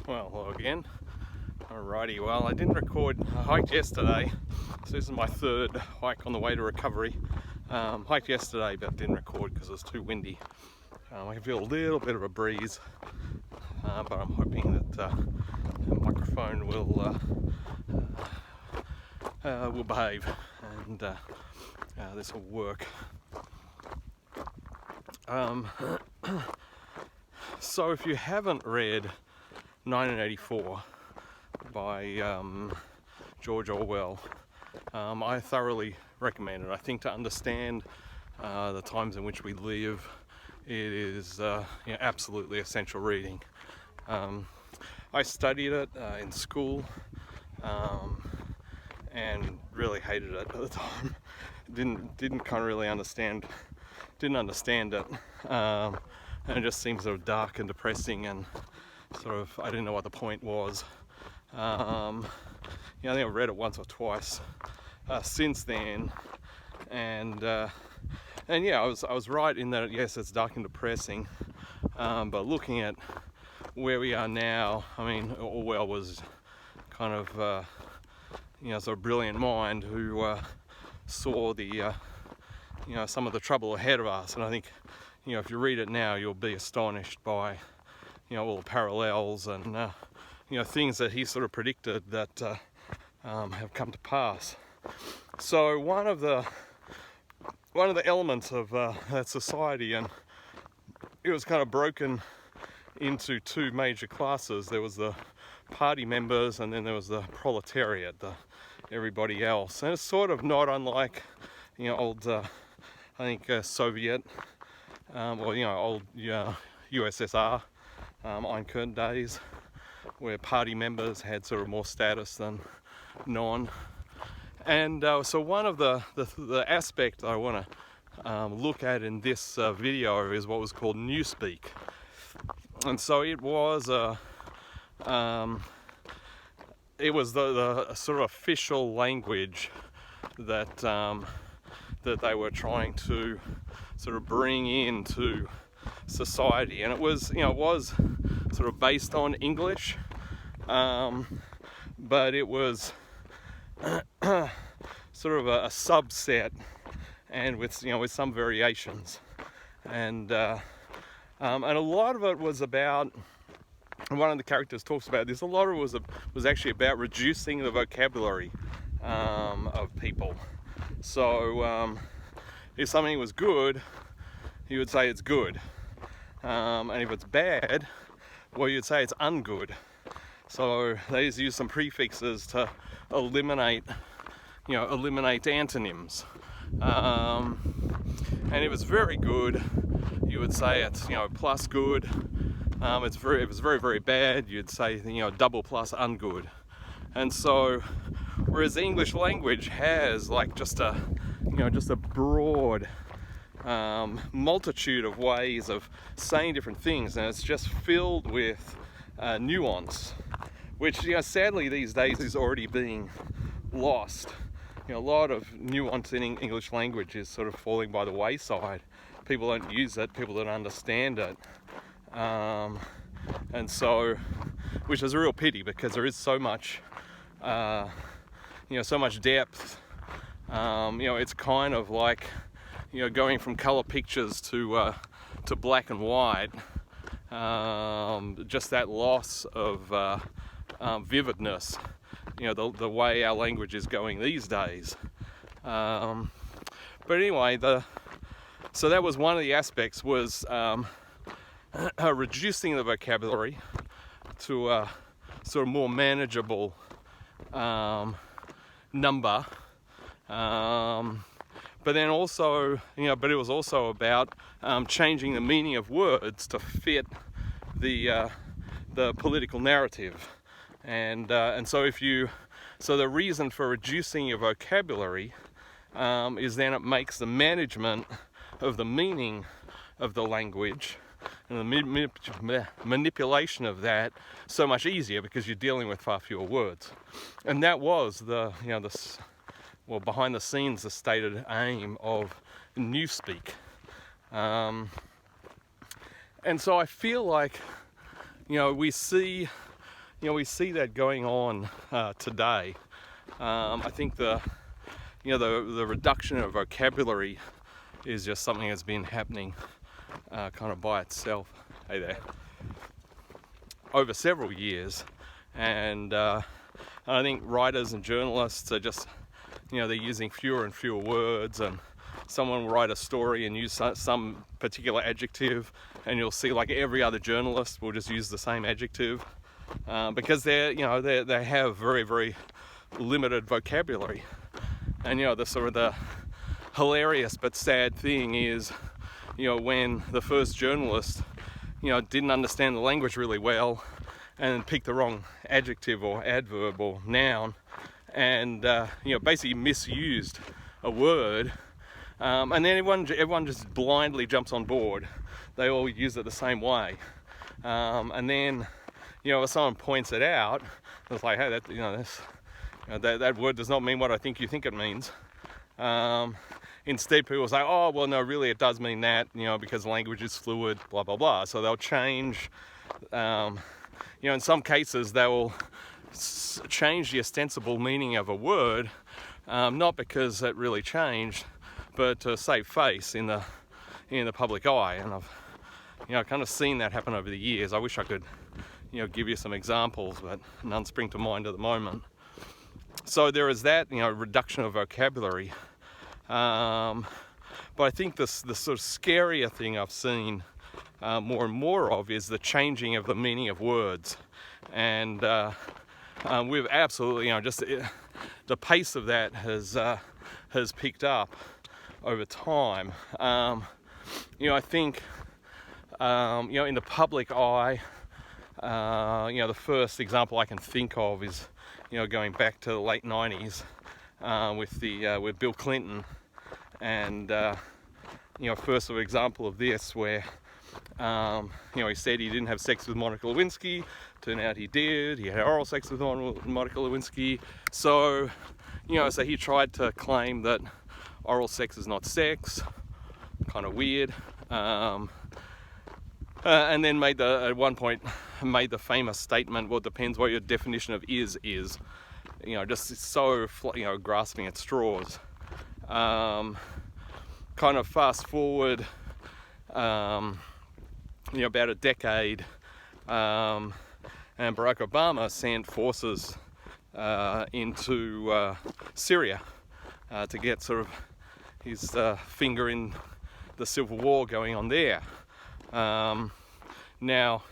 Well, hello again. Alrighty, well, I didn't record. I hiked yesterday, so this is my third hike on the way to recovery. Hiked yesterday, but didn't record because it was too windy. I can feel a little bit of a breeze, but I'm hoping that the microphone will behave and this will work. So if you haven't read 1984 by George Orwell, I thoroughly recommend it. I think to understand the times in which we live, it is absolutely essential reading. I studied it in school and really hated it at the time. Didn't kind of really understand it. And it just seems sort of dark and depressing, and sort of I didn't know what the point was. I think I've read it once or twice since then, and yeah, I was right in that yes, it's dark and depressing, but looking at where we are now, I mean, Orwell was kind of sort of brilliant mind who saw the some of the trouble ahead of us, and I think if you read it now, you'll be astonished by all the parallels and things that he sort of predicted that have come to pass. So one of the elements of that society, and it was kind of broken into two major classes. There was the party members, and then there was the proletariat, everybody else. And it's sort of not unlike old I think Soviet old USSR Iron Curtain days, where party members had sort of more status than non. And so one of the aspects I want to look at in this video is what was called Newspeak. And so it was the sort of official language that they were trying to sort of bring into society, and it was sort of based on English, but it was sort of a subset, and with some variations, and a lot of it was about. And one of the characters talks about this. A lot of it was actually about reducing the vocabulary of people. So if something was good, he would say it's good, and if it's bad, well, you'd say it's ungood. So they just use some prefixes to eliminate antonyms. And if it's very good, you would say it's plus good. If it's very, very bad, you'd say double plus ungood. And so, whereas the English language has like just a broad multitude of ways of saying different things, and it's just filled with nuance, which sadly these days is already being lost. A lot of nuance in English language is sort of falling by the wayside. People don't use it, people don't understand it, and so, which is a real pity, because there is so much so much depth. It's kind of like going from color pictures to black and white. Just that loss of vividness, the way our language is going these days. But anyway, so that was one of the aspects, was reducing the vocabulary to a sort of more manageable number. But then also, but it was also about changing the meaning of words to fit the political narrative, and so so the reason for reducing your vocabulary is then it makes the management of the meaning of the language and the manipulation of that so much easier, because you're dealing with far fewer words. And that was behind the scenes, the stated aim of Newspeak. And so I feel like, we see we see that going on today. I think the reduction of vocabulary is just something that's been happening kind of by itself. Hey there. Over several years, and I think writers and journalists are just, they're using fewer and fewer words, and someone will write a story and use some particular adjective, and you'll see like every other journalist will just use the same adjective because they have very, very limited vocabulary. And the hilarious but sad thing is, when the first journalist didn't understand the language really well and picked the wrong adjective or adverb or noun, and basically misused a word, and then everyone just blindly jumps on board. They all use it the same way, and then if someone points it out, it's like, hey, that word does not mean what I think you think it means. Instead, people say, oh, well, no, really, it does mean that, because language is fluid, blah, blah, blah. So they'll change, in some cases, they will change the ostensible meaning of a word, not because it really changed, but to save face in the public eye. And I've kind of seen that happen over the years. I wish I could, give you some examples, but none spring to mind at the moment. So there is that, reduction of vocabulary. But I think the sort of scarier thing I've seen more and more of is the changing of the meaning of words. And we've absolutely, just the pace of that has picked up over time. I think, in the public eye, the first example I can think of is, going back to the late 90s with Bill Clinton, and first sort of example of this where he said he didn't have sex with Monica Lewinsky. Turned out he did. He had oral sex with Monica Lewinsky. So so he tried to claim that oral sex is not sex. Kind of weird. And then at one point made the famous statement, well, it depends what your definition of is, just so, grasping at straws. Kind of fast forward, about a decade, and Barack Obama sent forces into Syria to get sort of his finger in the civil war going on there. Now,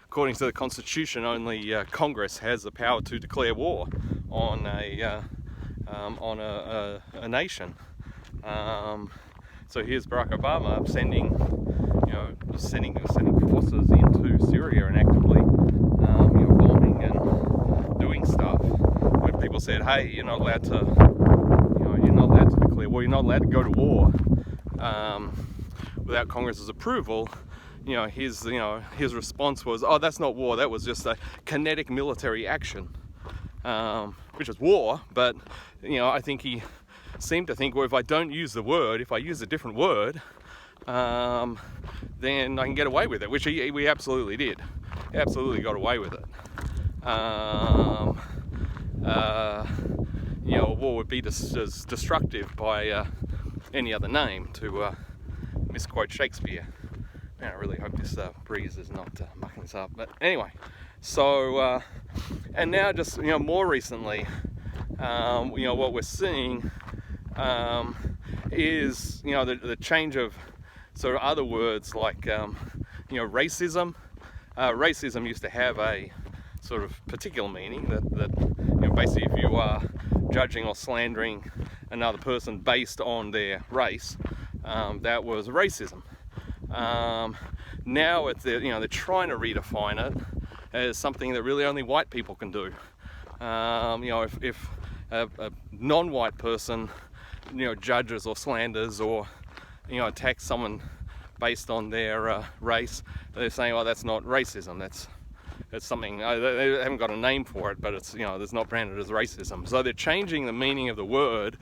according to the Constitution, only Congress has the power to declare war on a nation. So here's Barack Obama sending forces into Syria and actively, bombing and doing stuff. When people said, "Hey, you're not allowed to declare war. You're not allowed to go to war without Congress's approval." His response was, "Oh, that's not war. That was just a kinetic military action," which is war. But I think he seemed to think, well, if I don't use the word, if I use a different word, then I can get away with it, which we absolutely did. Absolutely got away with it. War would be as destructive by any other name, to misquote Shakespeare. Man, I really hope this breeze is not mucking this up. But anyway, so and now just more recently, what we're seeing is the change of sort of other words like racism. Racism used to have a sort of particular meaning that basically if you are judging or slandering another person based on their race, that was racism. Now they're trying to redefine it as something that really only white people can do. If a non-white person judges or slanders or attacks someone based on their race, they're saying, "Oh, that's not racism. That's something." They haven't got a name for it, but it's it's not branded as racism. So they're changing the meaning of the word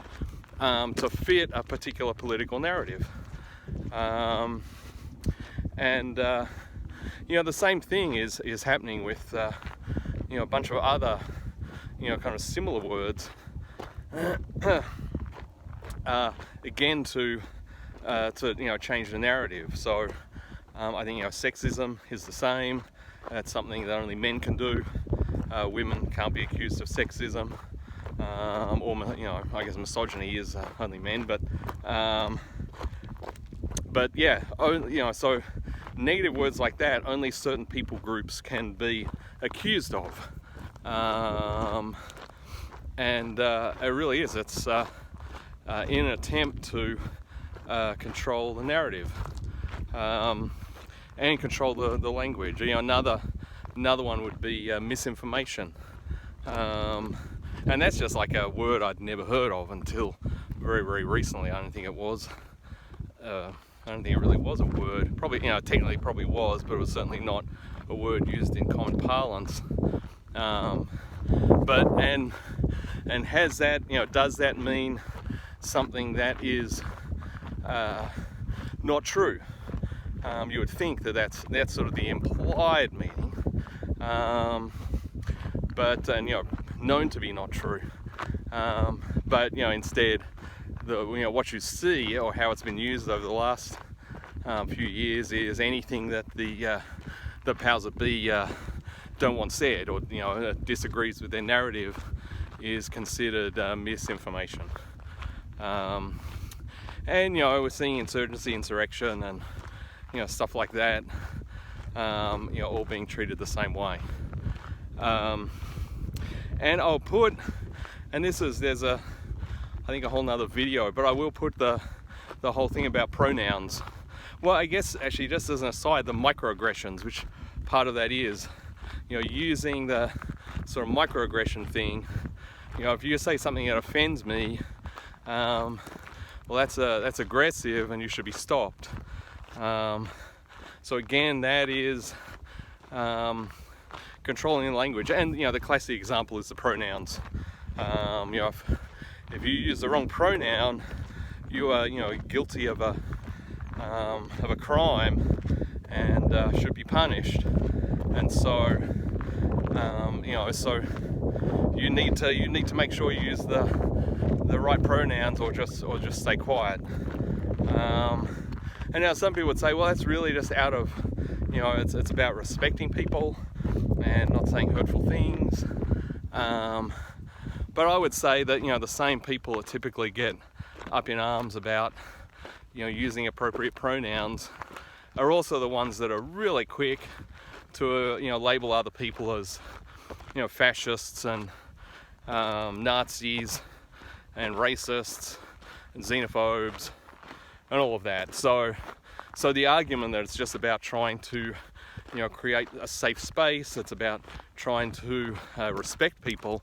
to fit a particular political narrative. The same thing is happening with a bunch of other, kind of similar words, again to change the narrative. So I think sexism is the same. That's something that only men can do. Women can't be accused of sexism, or I guess misogyny is only men. But yeah, so negative words like that only certain people groups can be accused of, and it really is. It's in an attempt to control the narrative and control the language. Another one would be misinformation, and that's just like a word I'd never heard of until very, very recently. I don't think it was. I don't think it really was a word. Probably, technically probably was, but it was certainly not a word used in common parlance. But has that, does that mean something that is not true? You would think that's sort of the implied meaning, but known to be not true. But instead, what you see, or how it's been used over the last few years, is anything that the powers that be don't want said, or disagrees with their narrative, is considered misinformation. And we're seeing insurgency, insurrection, and stuff like that, all being treated the same way. And I'll put, and there's I think a whole nother video, but I will put the whole thing about pronouns. Well, I guess actually, just as an aside, the microaggressions, which part of that is, using the sort of microaggression thing. If you say something that offends me, well, that's aggressive and you should be stopped. So again, that is controlling the language. And the classic example is the pronouns. If you use the wrong pronoun, you are guilty of a crime and should be punished. And so so you need to make sure you use the right pronouns, or just stay quiet. And now some people would say, well, that's really just out of, it's about respecting people and not saying hurtful things. But I would say that, the same people that typically get up in arms about, using appropriate pronouns are also the ones that are really quick to, label other people as, fascists and Nazis and racists and xenophobes and all of that. So the argument that it's just about trying to, create a safe space, it's about trying to respect people,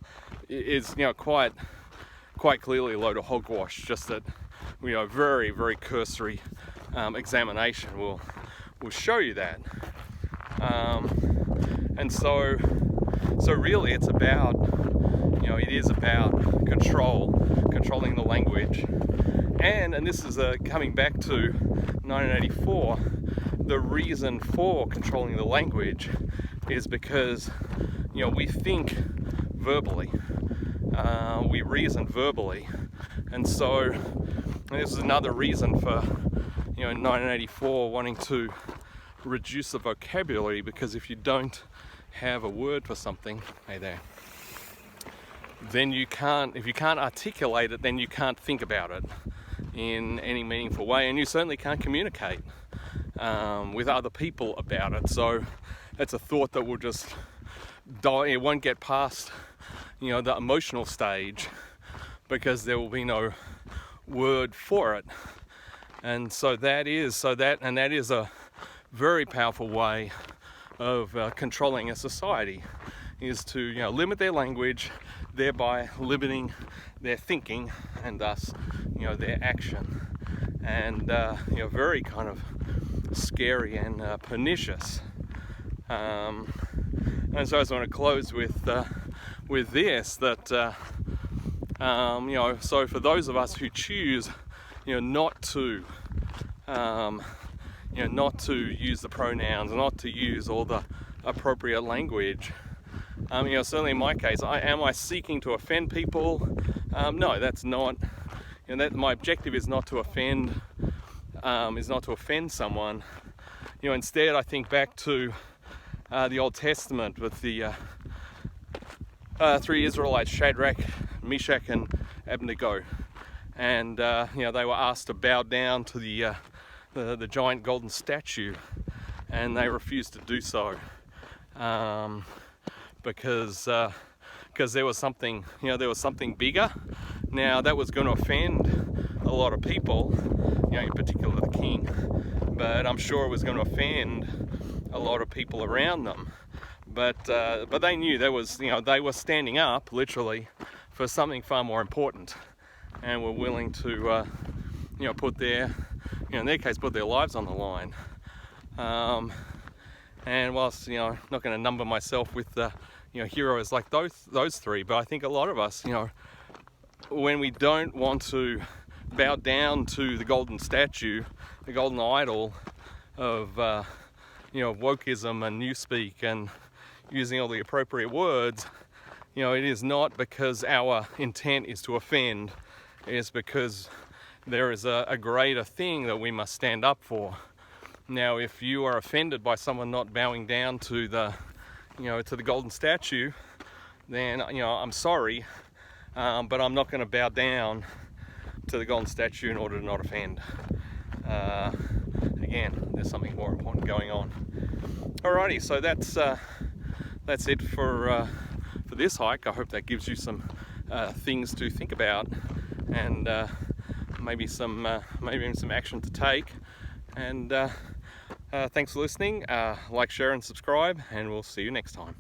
is, quite clearly a load of hogwash. Just that, very, very cursory examination will show you that. And so really it's about, it is about controlling the language. And this is coming back to 1984. The reason for controlling the language is because, we think verbally, we reason verbally, and so this is another reason for, in 1984 wanting to reduce the vocabulary, because if you don't have a word for something, hey there, then if you can't articulate it, then you can't think about it in any meaningful way, and you certainly can't communicate with other people about it. So it's a thought that will just die. It won't get past, the emotional stage, because there will be no word for it. And so that is a very powerful way of controlling a society, is to limit their language, thereby limiting their thinking and thus their action. And very kind of scary and pernicious. And so I just want to close with this, that so for those of us who choose not to use the pronouns, not to use all the appropriate language, Certainly in my case, am I seeking to offend people? No, that's not. My objective is not to offend. Someone. Instead, I think back to the Old Testament with the three Israelites, Shadrach, Meshach, and Abednego, and they were asked to bow down to the giant golden statue, and they refused to do so because there was something bigger. Now that was going to offend a lot of people, in particular the king, but I'm sure it was going to offend a lot of people around them. But they knew they were standing up literally for something far more important, and were willing to put their lives on the line. And whilst I'm not going to number myself with heroes like those three, but I think a lot of us, when we don't want to bow down to the golden statue, the golden idol of wokeism and Newspeak and using all the appropriate words, it is not because our intent is to offend. It is because there is a greater thing that we must stand up for. Now, if you are offended by someone not bowing down to the golden statue, then I'm sorry, but I'm not going to bow down to the golden statue in order to not offend. Again, there's something more important going on. Alrighty, so that's it for this hike. I hope that gives you some things to think about, and maybe some action to take. And thanks for listening. Like, share, and subscribe, and we'll see you next time.